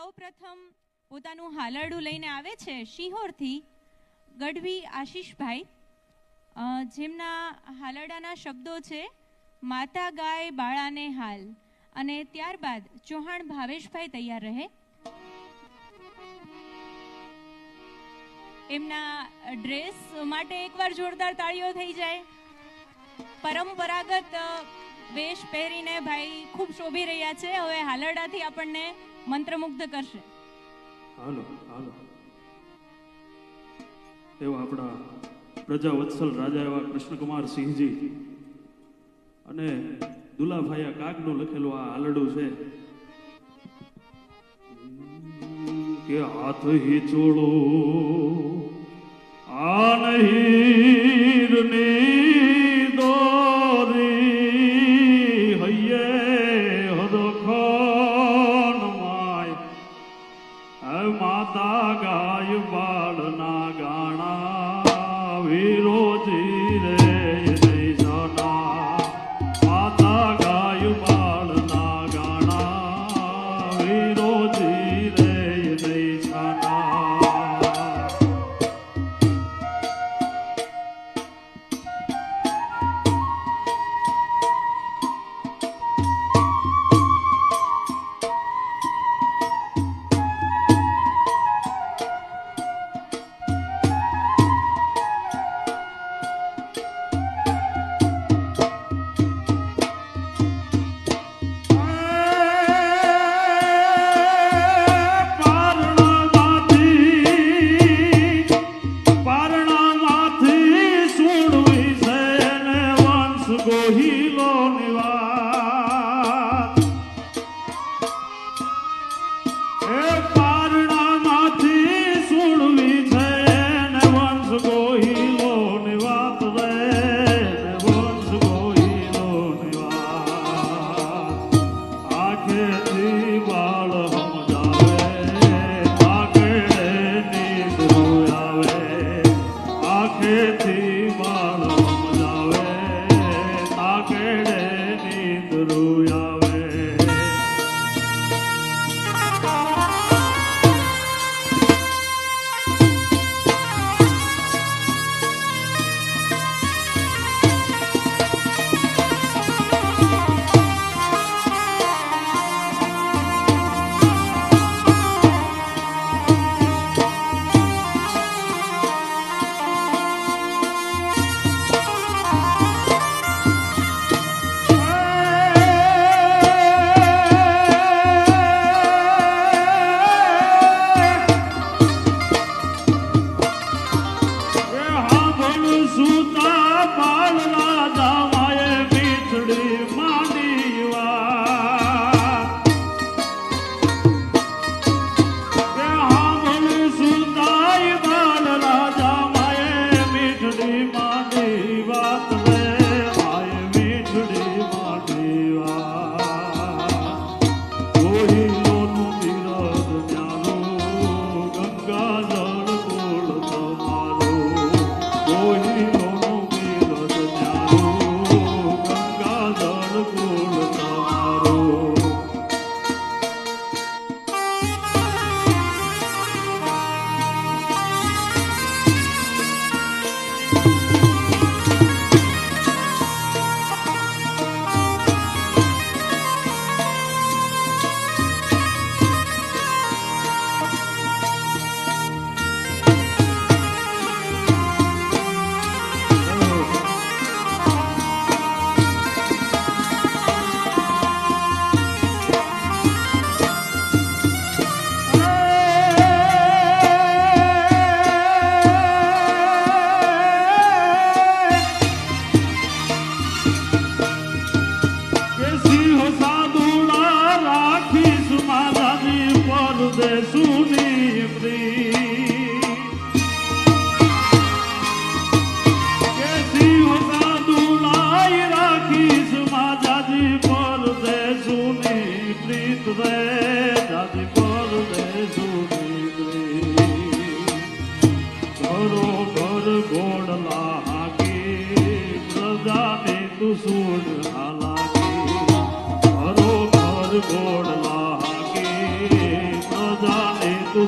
સૌપ્રથમ પોતાનું હાલરડું લઈને આવે છે શિહોરથી ગઢવી આશીષભાઈ, જેમના હાલરડાના શબ્દો છે માતા ગાય બાળાને હાલ, અને ત્યારબાદ ચૌહાણ ભાવેશભાઈ તૈયાર રહે. એમના ડ્રેસ માટે એકવાર જોરદાર તાળીઓ થઈ જાય. પરંપરાગત વેશ પહેરીને ભાઈ ખૂબ શોભી રહ્યા છે. હવે હાલરડાથી આપણને મંત્રમુગ્ધ કરશે. હાલો હાલો. એવા આપણા પ્રજા વત્સલ રાજા એવા કૃષ્ણકુમાર સિંહજી અને દુલાભાઈ કાગનું લખેલું આ હાલરડું છે કે હાથ હી ચોળો આ નહીર ની દોરી હૈયે હરખન માય માતા ગાય બાળના ગાણા વિરોજી રે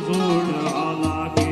જોડ્યા લાગે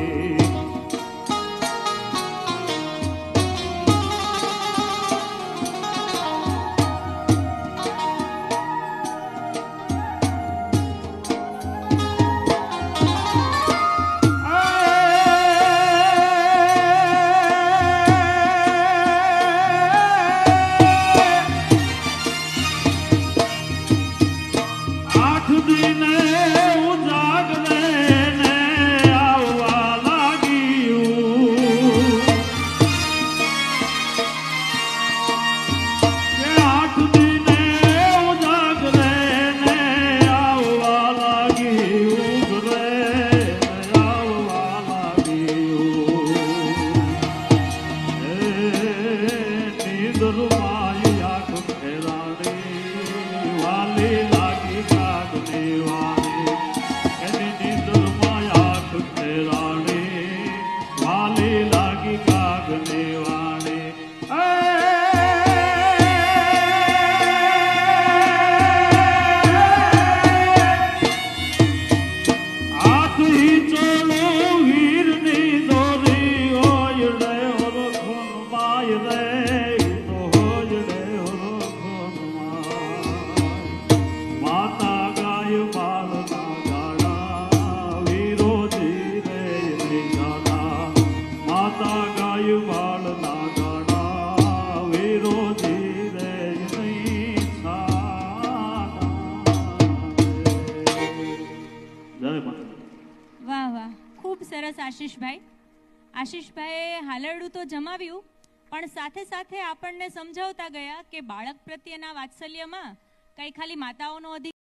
વાહ વાહ, ખૂબ સરસ આશીષભાઈ. આશીષભાઈએ હાલરડું તો જમાવ્યું, પણ સાથે સાથે આપણને સમજાવતા ગયા કે બાળક પ્રત્યેના વાત્સલ્યમાં કંઈ ખાલી માતાઓનો અધિકાર